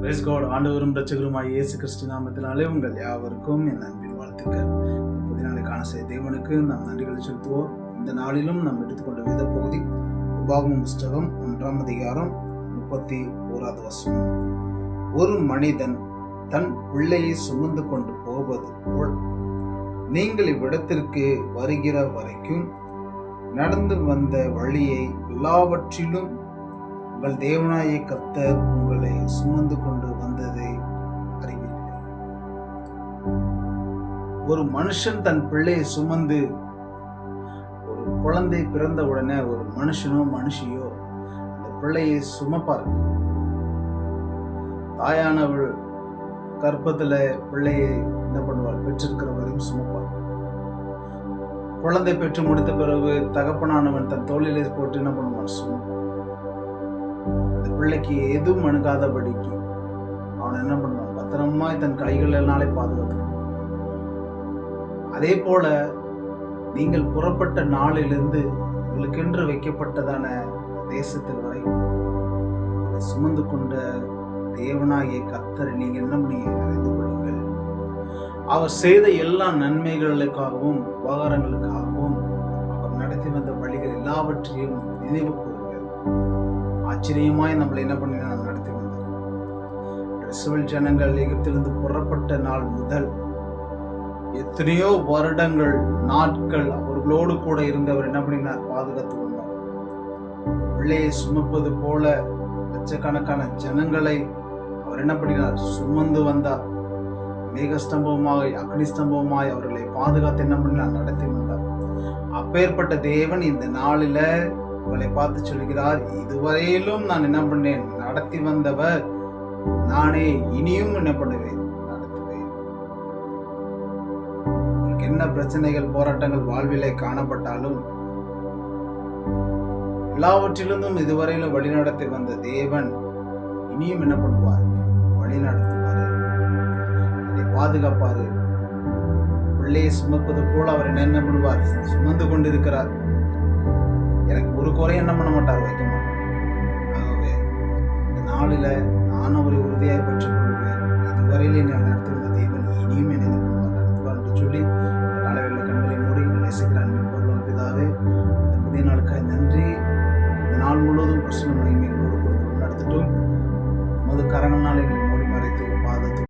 Price God. ஆண்டவரும் இரட்சகருமாய் இயேசு கிறிஸ்து நாமத்தினாலே உங்கள் யாவருக்கும் என் அன்பின் வாழ்த்துக்கள். புதிய நாளை காண செய்த தேவனுக்கு நாம் நன்றிகளை செலுத்துவோம். இந்த நாளிலும் நாம் எடுத்துக்கொண்ட வேத பகுதி உபாகமம் புஸ்தகம் 1ஆம் அதிகாரம் 31வது வசனம். ஒரு மனிதன் தன் பிள்ளையை சுமந்து கொண்டு போவது போல் நீங்கள் இவ்விடத்திற்கு வருகிற வரைக்கும் நடந்து வந்த வழியை எல்லாவற்றிலும் உங்கள் தேவனாகிய கர்த்தர் உங்களை சுமந்து கொண்டு வந்ததை அறிவீர்கள். ஒரு மனுஷன் தன் பிள்ளையை சுமந்து, ஒரு குழந்தை பிறந்த உடனே ஒரு மனுஷனோ மனுஷியோ அந்த பிள்ளையை சுமப்பார்கள். தாயானவள் கர்ப்பத்துல பிள்ளையை என்ன பண்ணுவாள்? பெற்றிருக்கிற வரையும் சுமப்பாள். குழந்தை பெற்று முடித்த பிறகு தகப்பனானவன் தன் தோளிலே போட்டு என்ன பண்ணுவான்? சுமப்பான். அந்த பிள்ளைக்கு எதுவும் அணுகாதபடிக்கு அவன் என்ன பண்ணுவான்? பத்திரமாய் தன் கைகளினாலே பாதுகாத்தான். அதே போல நீங்கள் புறப்பட்ட நாளிலிருந்து உங்களுக்கென்று வைக்கப்பட்டதான தேசத்தில் வரை சுமந்து கொண்ட தேவனாகிய கர்த்தரை நீங்க என்ன பண்ணி அறிந்து கொள்ளுங்கள். அவர் செய்த எல்லா நன்மைகளுக்காகவும் உபகாரங்களுக்காகவும் அவர் நடத்தி வந்த வழிகள் எல்லாவற்றையும் நினைவு கூறுங்கள். ஆச்சரியமாய் நம்மளை என்ன பண்ணி நடத்தி வந்தார். இஸ்ரவேல் ஜனங்கள் எகிப்திலிருந்து புறப்பட்ட நாள் முதல் எத்தனையோ வருடங்கள் நாட்கள் அவர்களோடு கூட இருந்தவர் என்ன பண்ணினார்? பாதுகாத்து வந்தார். பிள்ளையை சுமப்பது போல லட்சக்கணக்கான ஜனங்களை அவர் என்ன பண்ணினார்? சுமந்து வந்தார். மேகஸ்தம்பமாய் அக்னிஸ்தம்பமாய் அவர்களை பாதுகாத்து என்ன பண்ணினார்? நடத்தி வந்தார். அப்பேற்பட்ட தேவன் இந்த நாளில உங்களை பார்த்து சொல்கிறார், இதுவரையிலும் நான் என்ன பண்ணேன்? நடத்தி வந்தவர் நானே, இனியும் என்ன பண்ணுவேன்? நடத்துவேன். உங்களுக்கு என்ன பிரச்சனைகள் போராட்டங்கள் வாழ்விலே காணப்பட்டாலும் எல்லாவற்றிலிருந்தும் இதுவரையிலும் வழிநடத்தி வந்த தேவன் இனியும் என்ன பண்ணுவார்? வழி நடத்துவாரு, அதை பாதுகாப்பாரு. பிள்ளையை சுமப்பது போல அவர் என்ன பண்ணுவார்? சுமந்து கொண்டிருக்கிறார். எனக்கு ஒரு குறை என்ன பண்ண மாட்டார்? வைக்க மாட்டார். ஆகவே இந்த நாளில நான் அவரை உறுதியாக பெற்றுக் கொள்வேன். இதுவரையில் என்னை நடத்துகிற தேவன் இனியும் என்னை நடத்துவார் என்று சொல்லி